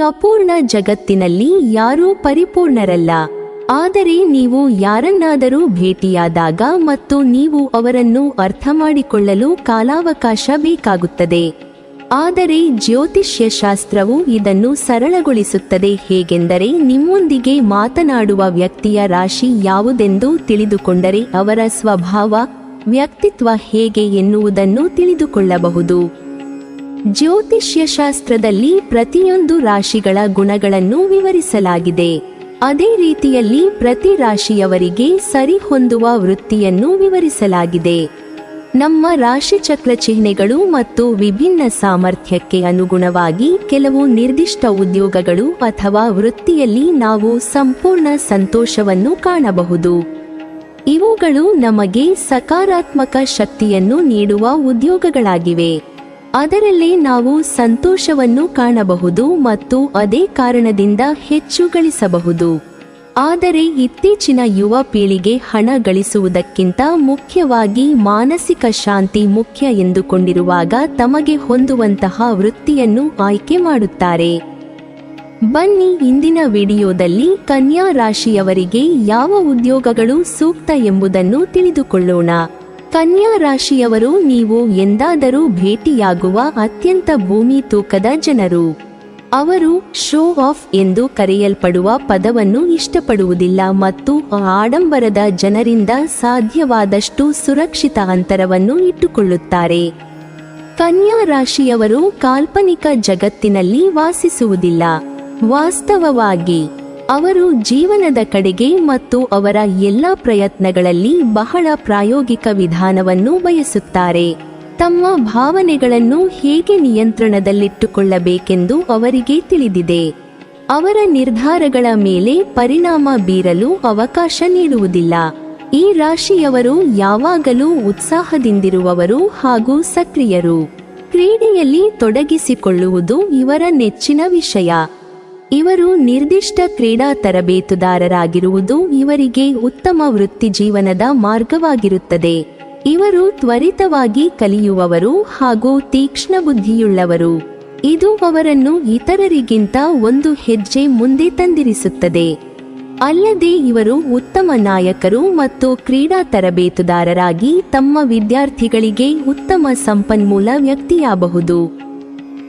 ಅಪೂರ್ಣ ಜಗತ್ತಿನಲ್ಲಿ ಯಾರೂ ಪರಿಪೂರ್ಣರಲ್ಲ. ಆದರೆ ನೀವು ಯಾರನ್ನಾದರೂ ಭೇಟಿಯಾದಾಗ ಮತ್ತು ನೀವು ಅವರನ್ನು ಅರ್ಥಮಾಡಿಕೊಳ್ಳಲು ಕಾಲಾವಕಾಶ ಬೇಕಾಗುತ್ತದೆ. ಆದರೆ ಜ್ಯೋತಿಷ್ಯ ಶಾಸ್ತ್ರವು ಇದನ್ನು ಸರಳಗೊಳಿಸುತ್ತದೆ. ಹೇಗೆಂದರೆ ನಿಮ್ಮೊಂದಿಗೆ ಮಾತನಾಡುವ ವ್ಯಕ್ತಿಯ ರಾಶಿ ಯಾವುದೆಂದು ತಿಳಿದುಕೊಂಡರೆ ಅವರ ಸ್ವಭಾವ, ವ್ಯಕ್ತಿತ್ವ ಹೇಗೆ ಎನ್ನುವುದನ್ನು ತಿಳಿದುಕೊಳ್ಳಬಹುದು. ಜ್ಯೋತಿಷ್ಯ ಶಾಸ್ತ್ರದಲ್ಲಿ ಪ್ರತಿಯೊಂದು ರಾಶಿಗಳ ಗುಣಗಳನ್ನು ವಿವರಿಸಲಾಗಿದೆ. ಅದೇ ರೀತಿಯಲ್ಲಿ ಪ್ರತಿ ರಾಶಿಯವರಿಗೆ ಸರಿಹೊಂದುವ ವೃತ್ತಿಯನ್ನು ವಿವರಿಸಲಾಗಿದೆ. ನಮ್ಮ ರಾಶಿಚಕ್ರ ಚಿಹ್ನೆಗಳು ಮತ್ತು ವಿಭಿನ್ನ ಸಾಮರ್ಥ್ಯಕ್ಕೆ ಅನುಗುಣವಾಗಿ ಕೆಲವು ನಿರ್ದಿಷ್ಟ ಉದ್ಯೋಗಗಳು ಅಥವಾ ವೃತ್ತಿಯಲ್ಲಿ ನಾವು ಸಂಪೂರ್ಣ ಸಂತೋಷವನ್ನು ಕಾಣಬಹುದು. ಇವುಗಳು ನಮಗೆ ಸಕಾರಾತ್ಮಕ ಶಕ್ತಿಯನ್ನು ನೀಡುವ ಉದ್ಯೋಗಗಳಾಗಿವೆ. ಅದರಲ್ಲೇ ನಾವು ಸಂತೋಷವನ್ನು ಕಾಣಬಹುದು ಮತ್ತು ಅದೇ ಕಾರಣದಿಂದ ಹೆಚ್ಚು ಗಳಿಸಬಹುದು. ಆದರೆ ಇತ್ತೀಚಿನ ಯುವ ಪೀಳಿಗೆ ಹಣ ಗಳಿಸುವುದಕ್ಕಿಂತ ಮುಖ್ಯವಾಗಿ ಮಾನಸಿಕ ಶಾಂತಿ ಮುಖ್ಯ ಎಂದುಕೊಂಡಿರುವಾಗ ತಮಗೆ ಹೊಂದುವಂತಹ ವೃತ್ತಿಯನ್ನು ಆಯ್ಕೆ ಮಾಡುತ್ತಾರೆ. ಬನ್ನಿ ಇಂದಿನ ವಿಡಿಯೋದಲ್ಲಿ ಕನ್ಯಾ ರಾಶಿಯವರಿಗೆ ಯಾವ ಉದ್ಯೋಗಗಳು ಸೂಕ್ತ ಎಂಬುದನ್ನು ತಿಳಿದುಕೊಳ್ಳೋಣ. ಕನ್ಯಾ ರಾಶಿಯವರು ನೀವು ಎಂದಾದರೂ ಭೇಟಿಯಾಗುವ ಅತ್ಯಂತ ಭೂಮಿ ತೂಕದ ಜನರು. ಅವರು ಶೋ ಆಫ್ ಎಂದು ಕರೆಯಲ್ಪಡುವ ಪದವನ್ನು ಇಷ್ಟಪಡುವುದಿಲ್ಲ ಮತ್ತು ಆಡಂಬರದ ಜನರಿಂದ ಸಾಧ್ಯವಾದಷ್ಟು ಸುರಕ್ಷಿತ ಅಂತರವನ್ನು ಇಟ್ಟುಕೊಳ್ಳುತ್ತಾರೆ. ಕನ್ಯಾ ರಾಶಿಯವರು ಕಾಲ್ಪನಿಕ ಜಗತ್ತಿನಲ್ಲಿ ವಾಸಿಸುವುದಿಲ್ಲ. ವಾಸ್ತವವಾಗಿ ಅವರು ಜೀವನದ ಕಡೆಗೆ ಮತ್ತು ಅವರ ಎಲ್ಲ ಪ್ರಯತ್ನಗಳಲ್ಲಿ ಬಹಳ ಪ್ರಾಯೋಗಿಕ ವಿಧಾನವನ್ನು ಬಯಸುತ್ತಾರೆ. ತಮ್ಮ ಭಾವನೆಗಳನ್ನು ಹೇಗೆ ನಿಯಂತ್ರಣದಲ್ಲಿಟ್ಟುಕೊಳ್ಳಬೇಕೆಂದು ಅವರಿಗೆ ತಿಳಿದಿದೆ. ಅವರ ನಿರ್ಧಾರಗಳ ಮೇಲೆ ಪರಿಣಾಮ ಬೀರಲು ಅವಕಾಶ ನೀಡುವುದಿಲ್ಲ. ಈ ರಾಶಿಯವರು ಯಾವಾಗಲೂ ಉತ್ಸಾಹದಿಂದಿರುವವರು ಹಾಗೂ ಸಕ್ರಿಯರು. ಕ್ರೀಡೆಯಲ್ಲಿ ತೊಡಗಿಸಿಕೊಳ್ಳುವುದು ಇವರ ನೆಚ್ಚಿನ ವಿಷಯ. ಇವರು ನಿರ್ದಿಷ್ಟ ಕ್ರೀಡಾ ತರಬೇತುದಾರರಾಗಿರುವುದು ಇವರಿಗೆ ಉತ್ತಮ ವೃತ್ತಿಜೀವನದ ಮಾರ್ಗವಾಗಿರುತ್ತದೆ. ಇವರು ತ್ವರಿತವಾಗಿ ಕಲಿಯುವವರು ಹಾಗೂ ತೀಕ್ಷ್ಣ ಬುದ್ಧಿಯುಳ್ಳವರು. ಇದು ಅವರನ್ನು ಇತರರಿಗಿಂತ ಒಂದು ಹೆಜ್ಜೆ ಮುಂದೆ ತಂದಿರಿಸುತ್ತದೆ. ಅಲ್ಲದೆ ಇವರು ಉತ್ತಮ ನಾಯಕರು ಮತ್ತು ಕ್ರೀಡಾ ತರಬೇತುದಾರರಾಗಿ ತಮ್ಮ ವಿದ್ಯಾರ್ಥಿಗಳಿಗೆ ಉತ್ತಮ ಸಂಪನ್ಮೂಲ ವ್ಯಕ್ತಿಯಾಗಬಹುದು.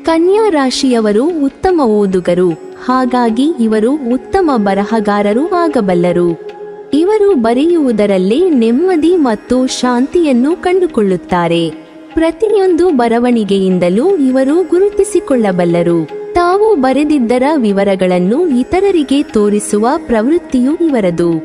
ಕನ್ಯಾ ರಾಶಿಯವರು ಉತ್ತಮ ಓದುಗರು, ಹಾಗಾಗಿ ಇವರು ಉತ್ತಮ ಬರಹಗಾರರು ಆಗಬಲ್ಲರು. ಇವರು ಬರೆಯುವುದರಲ್ಲೇ ನೆಮ್ಮದಿ ಮತ್ತು ಶಾಂತಿಯನ್ನು ಕಂಡುಕೊಳ್ಳುತ್ತಾರೆ. ಪ್ರತಿಯೊಂದು ಬರವಣಿಗೆಯಿಂದಲೂ ಇವರು ಗುರುತಿಸಿಕೊಳ್ಳಬಲ್ಲರು. ತಾವು ಬರೆದಿದ್ದರ ವಿವರಗಳನ್ನು ಇತರರಿಗೆ ತೋರಿಸುವ ಪ್ರವೃತ್ತಿಯು ಇವರದು.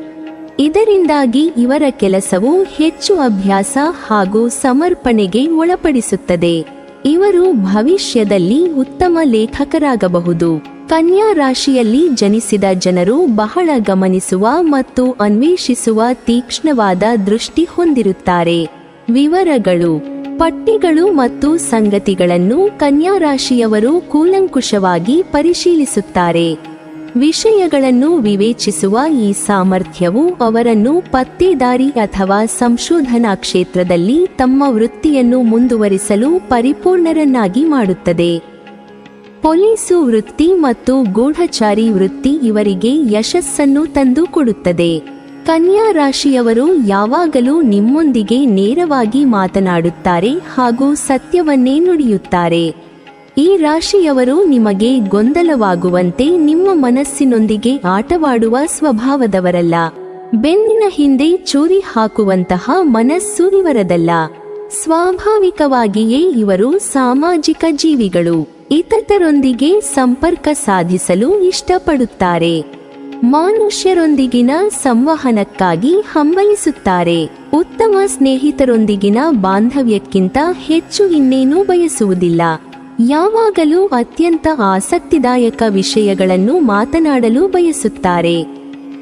ಇದರಿಂದಾಗಿ ಇವರ ಕೆಲಸವು ಹೆಚ್ಚು ಅಭ್ಯಾಸ ಹಾಗೂ ಸಮರ್ಪಣೆಗೆ ಒಳಪಡಿಸುತ್ತದೆ. ಇವರು ಭವಿಷ್ಯದಲ್ಲಿ ಉತ್ತಮ ಲೇಖಕರಾಗಬಹುದು. ಕನ್ಯಾ ರಾಶಿಯಲ್ಲಿ ಜನಿಸಿದ ಜನರು ಬಹಳ ಗಮನಿಸುವ ಮತ್ತು ಅನ್ವೇಷಿಸುವ ತೀಕ್ಷ್ಣವಾದ ದೃಷ್ಟಿ ಹೊಂದಿರುತ್ತಾರೆ. ವಿವರಗಳು, ಪಟ್ಟಿಗಳು ಮತ್ತು ಸಂಗತಿಗಳನ್ನು ಕನ್ಯಾ ರಾಶಿಯವರು ಕೂಲಂಕುಷವಾಗಿ ಪರಿಶೀಲಿಸುತ್ತಾರೆ. ವಿಷಯಗಳನ್ನು ವಿವೇಚಿಸುವ ಈ ಸಾಮರ್ಥ್ಯವು ಅವರನ್ನು ಪತ್ತೇದಾರಿ ಅಥವಾ ಸಂಶೋಧನಾ ಕ್ಷೇತ್ರದಲ್ಲಿ ತಮ್ಮ ವೃತ್ತಿಯನ್ನು ಮುಂದುವರಿಸಲು ಪರಿಪೂರ್ಣರನ್ನಾಗಿ ಮಾಡುತ್ತದೆ. ಪೊಲೀಸು ವೃತ್ತಿ ಮತ್ತು ಗೂಢಚಾರಿ ವೃತ್ತಿ ಇವರಿಗೆ ಯಶಸ್ಸನ್ನು ತಂದು ಕೊಡುತ್ತದೆ. ಕನ್ಯಾ ರಾಶಿಯವರು ಯಾವಾಗಲೂ ನಿಮ್ಮೊಂದಿಗೆ ನೇರವಾಗಿ ಮಾತನಾಡುತ್ತಾರೆ ಹಾಗೂ ಸತ್ಯವನ್ನೇ ನುಡಿಯುತ್ತಾರೆ. ಈ ರಾಶಿಯವರು ನಿಮಗೆ ಗೊಂದಲವಾಗುವಂತೆ ನಿಮ್ಮ ಮನಸ್ಸಿನೊಂದಿಗೆ ಆಟವಾಡುವ ಸ್ವಭಾವದವರಲ್ಲ. ಬೆನ್ನಿನ ಹಿಂದೆ ಚೂರಿ ಹಾಕುವಂತಹ ಮನಸ್ಸು ಇವರದಲ್ಲ. ಸ್ವಾಭಾವಿಕವಾಗಿಯೇ ಇವರು ಸಾಮಾಜಿಕ ಜೀವಿಗಳು. ಇತರರೊಂದಿಗೆ ಸಂಪರ್ಕ ಸಾಧಿಸಲು ಇಷ್ಟಪಡುತ್ತಾರೆ. ಮನುಷ್ಯರೊಂದಿಗಿನ ಸಂವಹನಕ್ಕಾಗಿ ಹಂಬಲಿಸುತ್ತಾರೆ. ಉತ್ತಮ ಸ್ನೇಹಿತರೊಂದಿಗಿನ ಬಾಂಧವ್ಯಕ್ಕಿಂತ ಹೆಚ್ಚು ಇನ್ನೇನೂ ಬಯಸುವುದಿಲ್ಲ. ಯಾವಾಗಲೂ ಅತ್ಯಂತ ಆಸಕ್ತಿದಾಯಕ ವಿಷಯಗಳನ್ನು ಮಾತನಾಡಲು ಬಯಸುತ್ತಾರೆ.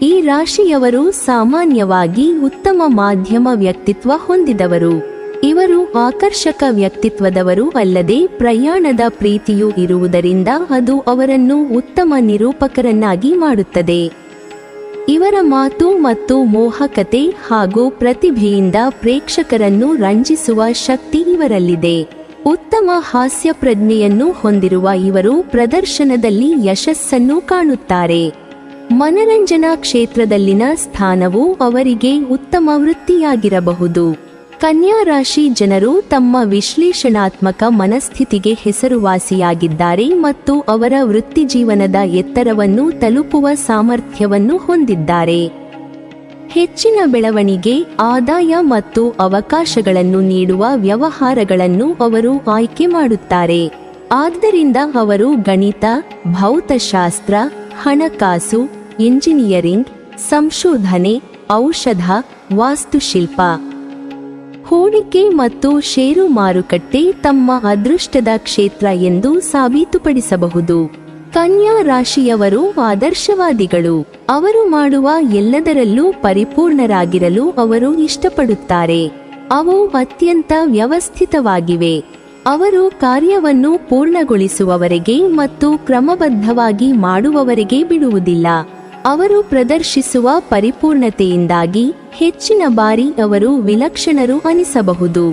ಈ ರಾಶಿಯವರು ಸಾಮಾನ್ಯವಾಗಿ ಉತ್ತಮ ಮಾಧ್ಯಮ ವ್ಯಕ್ತಿತ್ವ ಹೊಂದಿದವರು. ಇವರು ಆಕರ್ಷಕ ವ್ಯಕ್ತಿತ್ವದವರು ಅಲ್ಲದೆ ಪ್ರಯಾಣದ ಪ್ರೀತಿಯೂ ಇರುವುದರಿಂದ ಅದು ಅವರನ್ನು ಉತ್ತಮ ನಿರೂಪಕರನ್ನಾಗಿ ಮಾಡುತ್ತದೆ. ಇವರ ಮಾತು ಮತ್ತು ಮೋಹಕತೆ ಹಾಗೂ ಪ್ರತಿಭೆಯಿಂದ ಪ್ರೇಕ್ಷಕರನ್ನು ರಂಜಿಸುವ ಶಕ್ತಿ ಇವರಲ್ಲಿದೆ. ಉತ್ತಮ ಹಾಸ್ಯ ಪ್ರಜ್ಞೆಯನ್ನು ಹೊಂದಿರುವ ಇವರು ಪ್ರದರ್ಶನದಲ್ಲಿ ಯಶಸ್ಸನ್ನು ಕಾಣುತ್ತಾರೆ. ಮನರಂಜನಾ ಕ್ಷೇತ್ರದಲ್ಲಿನ ಸ್ಥಾನವು ಅವರಿಗೆ ಉತ್ತಮ ವೃತ್ತಿಯಾಗಿರಬಹುದು. ಕನ್ಯಾ ರಾಶಿ ಜನರು ತಮ್ಮ ವಿಶ್ಲೇಷಣಾತ್ಮಕ ಮನಸ್ಥಿತಿಗೆ ಹೆಸರುವಾಸಿಯಾಗಿದ್ದಾರೆ ಮತ್ತು ಅವರ ವೃತ್ತಿಜೀವನದ ಎತ್ತರವನ್ನು ತಲುಪುವ ಸಾಮರ್ಥ್ಯವನ್ನು ಹೊಂದಿದ್ದಾರೆ. ಹೆಚ್ಚಿನ ಬೆಳವಣಿಗೆ, ಆದಾಯ ಮತ್ತು ಅವಕಾಶಗಳನ್ನು ನೀಡುವ ವ್ಯವಹಾರಗಳನ್ನು ಅವರು ಆಯ್ಕೆ ಮಾಡುತ್ತಾರೆ. ಆದ್ದರಿಂದ ಅವರು ಗಣಿತ, ಭೌತಶಾಸ್ತ್ರ, ಹಣಕಾಸು, ಇಂಜಿನಿಯರಿಂಗ್, ಸಂಶೋಧನೆ, ಔಷಧ, ವಾಸ್ತುಶಿಲ್ಪ, ಹೂಡಿಕೆ ಮತ್ತು ಷೇರು ಮಾರುಕಟ್ಟೆ ತಮ್ಮ ಅದೃಷ್ಟದ ಕ್ಷೇತ್ರ ಎಂದು ಸಾಬೀತುಪಡಿಸಬಹುದು. ಕನ್ಯಾ ರಾಶಿಯವರು ಆದರ್ಶವಾದಿಗಳು. ಅವರು ಮಾಡುವ ಎಲ್ಲದರಲ್ಲೂ ಪರಿಪೂರ್ಣರಾಗಿರಲು ಅವರು ಇಷ್ಟಪಡುತ್ತಾರೆ. ಅವು ಅತ್ಯಂತ ವ್ಯವಸ್ಥಿತವಾಗಿವೆ. ಅವರು ಕಾರ್ಯವನ್ನು ಪೂರ್ಣಗೊಳಿಸುವವರೆಗೆ ಮತ್ತು ಕ್ರಮಬದ್ಧವಾಗಿ ಮಾಡುವವರೆಗೆ ಬಿಡುವುದಿಲ್ಲ. ಅವರು ಪ್ರದರ್ಶಿಸುವ ಪರಿಪೂರ್ಣತೆಯಿಂದಾಗಿ ಹೆಚ್ಚಿನ ಬಾರಿ ಅವರು ವಿಲಕ್ಷಣರು ಅನಿಸಬಹುದು.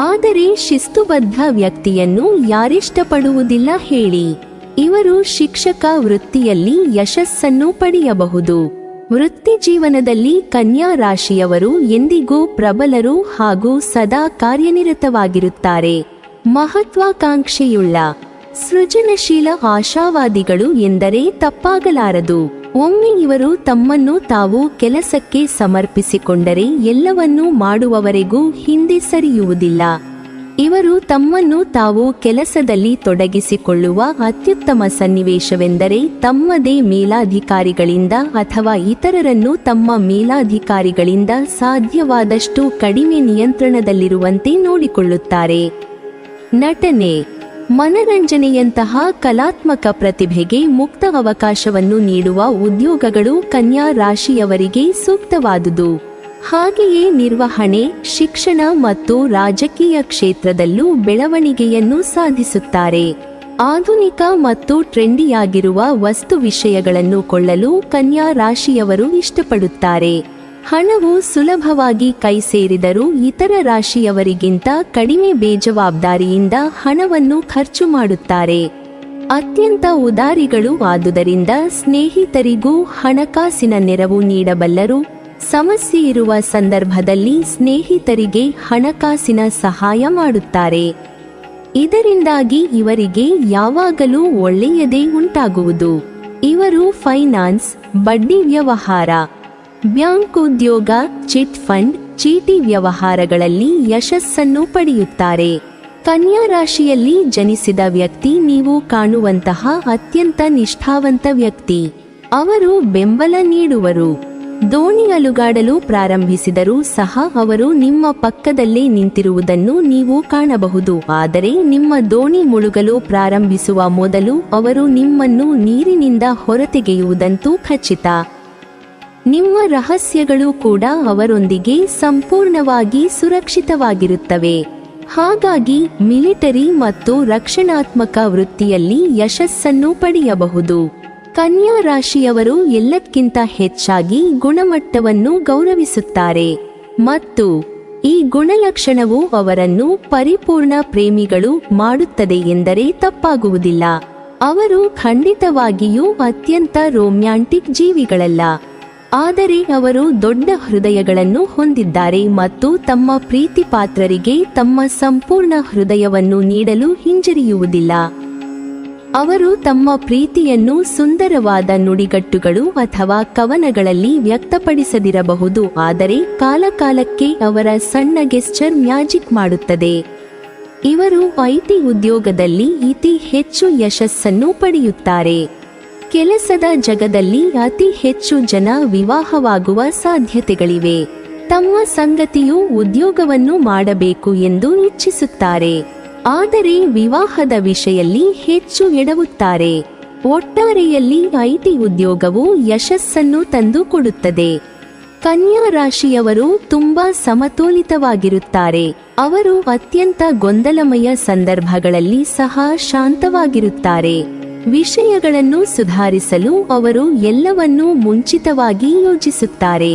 ಆದರೆ ಶಿಸ್ತುಬದ್ಧ ವ್ಯಕ್ತಿಯನ್ನು ಯಾರಿಷ್ಟಪಡುವುದಿಲ್ಲ ಹೇಳಿ? ಇವರು ಶಿಕ್ಷಕ ವೃತ್ತಿಯಲ್ಲಿ ಯಶಸ್ಸನ್ನು ಪಡೆಯಬಹುದು. ವೃತ್ತಿ ಜೀವನದಲ್ಲಿ ಕನ್ಯಾ ರಾಶಿಯವರು ಎಂದಿಗೂ ಪ್ರಬಲರು ಹಾಗೂ ಸದಾ ಕಾರ್ಯನಿರತವಾಗಿರುತ್ತಾರೆ. ಮಹತ್ವಾಕಾಂಕ್ಷೆಯುಳ್ಳ ಸೃಜನಶೀಲ ಆಶಾವಾದಿಗಳು ಎಂದರೆ ತಪ್ಪಾಗಲಾರದು. ಒಮ್ಮೆ ಇವರು ತಮ್ಮನ್ನು ತಾವು ಕೆಲಸಕ್ಕೆ ಸಮರ್ಪಿಸಿಕೊಂಡರೆ ಎಲ್ಲವನ್ನೂ ಮಾಡುವವರೆಗೂ ಹಿಂದೆ ಸರಿಯುವುದಿಲ್ಲ. ಇವರು ತಮ್ಮನ್ನು ತಾವು ಕೆಲಸದಲ್ಲಿ ತೊಡಗಿಸಿಕೊಳ್ಳುವ ಅತ್ಯುತ್ತಮ ಸನ್ನಿವೇಶವೆಂದರೆ ತಮ್ಮದೇ ಮೇಲಾಧಿಕಾರಿಗಳಿಂದ ಅಥವಾ ಇತರರನ್ನು ತಮ್ಮ ಮೇಲಾಧಿಕಾರಿಗಳಿಂದ ಸಾಧ್ಯವಾದಷ್ಟು ಕಡಿಮೆ ನಿಯಂತ್ರಣದಲ್ಲಿರುವಂತೆ ನೋಡಿಕೊಳ್ಳುತ್ತಾರೆ. ನಟನೆ, ಮನರಂಜನೆಯಂತಹ ಕಲಾತ್ಮಕ ಪ್ರತಿಭೆಗೆ ಮುಕ್ತ ಅವಕಾಶವನ್ನು ನೀಡುವ ಉದ್ಯೋಗಗಳು ಕನ್ಯಾ ರಾಶಿಯವರಿಗೆ ಸೂಕ್ತವಾದುದು. ಹಾಗೆಯೇ ನಿರ್ವಹಣೆ, ಶಿಕ್ಷಣ ಮತ್ತು ರಾಜಕೀಯ ಕ್ಷೇತ್ರದಲ್ಲೂ ಬೆಳವಣಿಗೆಯನ್ನು ಸಾಧಿಸುತ್ತಾರೆ. ಆಧುನಿಕ ಮತ್ತು ಟ್ರೆಂಡಿಯಾಗಿರುವ ವಸ್ತು ವಿಷಯಗಳನ್ನು ಕೊಳ್ಳಲು ಕನ್ಯಾ ರಾಶಿಯವರು ಇಷ್ಟಪಡುತ್ತಾರೆ. ಹಣವು ಸುಲಭವಾಗಿ ಕೈ ಸೇರಿದರೂ ಇತರ ರಾಶಿಯವರಿಗಿಂತ ಕಡಿಮೆ ಬೇಜವಾಬ್ದಾರಿಯಿಂದ ಹಣವನ್ನು ಖರ್ಚು ಮಾಡುತ್ತಾರೆ. ಅತ್ಯಂತ ಉದಾರಿಗಳು ಆದುದರಿಂದ ಸ್ನೇಹಿತರಿಗೂ ಹಣಕಾಸಿನ ನೆರವು ನೀಡಬಲ್ಲರು. ಸಮಸ್ಯೆ ಇರುವ ಸಂದರ್ಭದಲ್ಲಿ ಸ್ನೇಹಿತರಿಗೆ ಹಣಕಾಸಿನ ಸಹಾಯ ಮಾಡುತ್ತಾರೆ. ಇದರಿಂದಾಗಿ ಇವರಿಗೆ ಯಾವಾಗಲೂ ಒಳ್ಳೆಯದೇ ಉಂಟಾಗುವುದು. ಇವರು ಫೈನಾನ್ಸ್, ಬಡ್ಡಿ ವ್ಯವಹಾರ, ಬ್ಯಾಂಕ್ ಉದ್ಯೋಗ, ಚಿಟ್ ಫಂಡ್, ಚೀಟಿ ವ್ಯವಹಾರಗಳಲ್ಲಿ ಯಶಸ್ಸನ್ನು ಪಡೆಯುತ್ತಾರೆ. ಕನ್ಯಾ ರಾಶಿಯಲ್ಲಿ ಜನಿಸಿದ ವ್ಯಕ್ತಿ ನೀವು ಕಾಣುವಂತಹ ಅತ್ಯಂತ ನಿಷ್ಠಾವಂತ ವ್ಯಕ್ತಿ. ಅವರು ಬೆಂಬಲ ನೀಡುವರು. ದೋಣಿ ಅಲುಗಾಡಲು ಪ್ರಾರಂಭಿಸಿದರೂ ಸಹ ಅವರು ನಿಮ್ಮ ಪಕ್ಕದಲ್ಲೇ ನಿಂತಿರುವುದನ್ನು ನೀವು ಕಾಣಬಹುದು. ಆದರೆ ನಿಮ್ಮ ದೋಣಿ ಮುಳುಗಲು ಪ್ರಾರಂಭಿಸುವ ಮೊದಲು ಅವರು ನಿಮ್ಮನ್ನು ನೀರಿನಿಂದ ಹೊರತೆಗೆಯುವುದಂತೂ ಖಚಿತ. ನಿಮ್ಮ ರಹಸ್ಯಗಳು ಕೂಡ ಅವರೊಂದಿಗೆ ಸಂಪೂರ್ಣವಾಗಿ ಸುರಕ್ಷಿತವಾಗಿರುತ್ತವೆ. ಹಾಗಾಗಿ ಮಿಲಿಟರಿ ಮತ್ತು ರಕ್ಷಣಾತ್ಮಕ ವೃತ್ತಿಯಲ್ಲಿ ಯಶಸ್ಸನ್ನು ಪಡೆಯಬಹುದು. ಕನ್ಯಾ ರಾಶಿಯವರು ಎಲ್ಲಕ್ಕಿಂತ ಹೆಚ್ಚಾಗಿ ಗುಣಮಟ್ಟವನ್ನು ಗೌರವಿಸುತ್ತಾರೆ ಮತ್ತು ಈ ಗುಣಲಕ್ಷಣವು ಅವರನ್ನು ಪರಿಪೂರ್ಣ ಪ್ರೇಮಿಗಳು ಮಾಡುತ್ತದೆ ಎಂದರೆ ತಪ್ಪಾಗುವುದಿಲ್ಲ. ಅವರು ಖಂಡಿತವಾಗಿಯೂ ಅತ್ಯಂತ ರೊಮ್ಯಾಂಟಿಕ್ ಜೀವಿಗಳಲ್ಲ, ಆದರೆ ಅವರು ದೊಡ್ಡ ಹೃದಯಗಳನ್ನು ಹೊಂದಿದ್ದಾರೆ ಮತ್ತು ತಮ್ಮ ಪ್ರೀತಿ ಪಾತ್ರರಿಗೆ ತಮ್ಮ ಸಂಪೂರ್ಣ ಹೃದಯವನ್ನು ನೀಡಲು ಹಿಂಜರಿಯುವುದಿಲ್ಲ. ಅವರು ತಮ್ಮ ಪ್ರೀತಿಯನ್ನು ಸುಂದರವಾದ ನುಡಿಗಟ್ಟುಗಳು ಅಥವಾ ಕವನಗಳಲ್ಲಿ ವ್ಯಕ್ತಪಡಿಸದಿರಬಹುದು, ಆದರೆ ಕಾಲಕಾಲಕ್ಕೆ ಅವರ ಸಣ್ಣ ಗೆಸ್ಚರ್ ಮ್ಯಾಜಿಕ್ ಮಾಡುತ್ತದೆ. ಇವರು ಐಟಿ ಉದ್ಯೋಗದಲ್ಲಿ ಅತಿ ಹೆಚ್ಚು ಯಶಸ್ಸನ್ನು ಪಡೆಯುತ್ತಾರೆ. ಕೆಲಸದ ಜಗದಲ್ಲಿ ಅತಿ ಹೆಚ್ಚು ಜನ ವಿವಾಹವಾಗುವ ಸಾಧ್ಯತೆಗಳಿವೆ. ತಮ್ಮ ಸಂಗತಿಯು ಉದ್ಯೋಗವನ್ನು ಮಾಡಬೇಕು ಎಂದು ಇಚ್ಛಿಸುತ್ತಾರೆ, ಆದರೆ ವಿವಾಹದ ವಿಷಯದಲ್ಲಿ ಹೆಚ್ಚು ಎಡವುತ್ತಾರೆ. ಒಟ್ಟಾರೆಯಲ್ಲಿ ಐಟಿ ಉದ್ಯೋಗವು ಯಶಸ್ಸನ್ನು ತಂದುಕೊಡುತ್ತದೆ. ಕನ್ಯಾ ರಾಶಿಯವರು ತುಂಬಾ ಸಮತೋಲಿತವಾಗಿರುತ್ತಾರೆ. ಅವರು ಅತ್ಯಂತ ಗೊಂದಲಮಯ ಸಂದರ್ಭಗಳಲ್ಲಿ ಸಹ ಶಾಂತವಾಗಿರುತ್ತಾರೆ. ವಿಷಯಗಳನ್ನು ಸುಧಾರಿಸಲು ಅವರು ಎಲ್ಲವನ್ನೂ ಮುಂಚಿತವಾಗಿ ಯೋಜಿಸುತ್ತಾರೆ.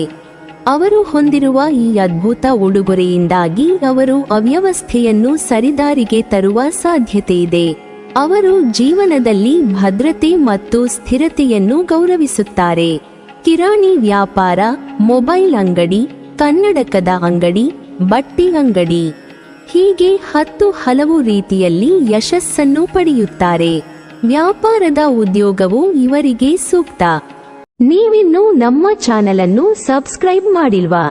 ಅವರು ಹೊಂದಿರುವ ಈ ಅದ್ಭುತ ಉಡುಗೊರೆಯಿಂದಾಗಿ ಅವರು ಅವ್ಯವಸ್ಥೆಯನ್ನು ಸರಿದಾರಿಗೆ ತರುವ ಸಾಧ್ಯತೆಯಿದೆ. ಅವರು ಜೀವನದಲ್ಲಿ ಭದ್ರತೆ ಮತ್ತು ಸ್ಥಿರತೆಯನ್ನು ಗೌರವಿಸುತ್ತಾರೆ. ಕಿರಾಣಿ ವ್ಯಾಪಾರ, ಮೊಬೈಲ್ ಅಂಗಡಿ, ಕನ್ನಡಕದ ಅಂಗಡಿ, ಬಟ್ಟೆ ಅಂಗಡಿ ಹೀಗೆ ಹಲವು ರೀತಿಯಲ್ಲಿ ಯಶಸ್ಸನ್ನು ಪಡೆಯುತ್ತಾರೆ. ವ್ಯಾಪಾರದ ಉದ್ಯೋಗವು ಇವರಿಗೆ ಸೂಕ್ತ. ನೀವಿನ್ನೂ ನಮ್ಮ ಚಾನೆಲ್ ಅನ್ನು ಸಬ್ಸ್ಕ್ರೈಬ್ ಮಾಡಿಲ್ವಾ?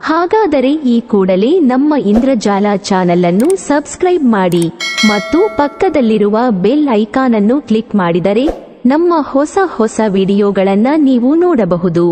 ಹಾಗಾದರೆ ಈ ಕೂಡಲೇ ನಮ್ಮ ಇಂದ್ರಜಾಲ ಚಾನೆಲ್ ಅನ್ನು ಸಬ್ಸ್ಕ್ರೈಬ್ ಮಾಡಿ ಮತ್ತು ಪಕ್ಕದಲ್ಲಿರುವ ಬೆಲ್ ಐಕಾನ್ ಅನ್ನು ಕ್ಲಿಕ್ ಮಾಡಿದರೆ ನಮ್ಮ ಹೊಸ ವಿಡಿಯೋಗಳನ್ನು ನೀವು ನೋಡಬಹುದು.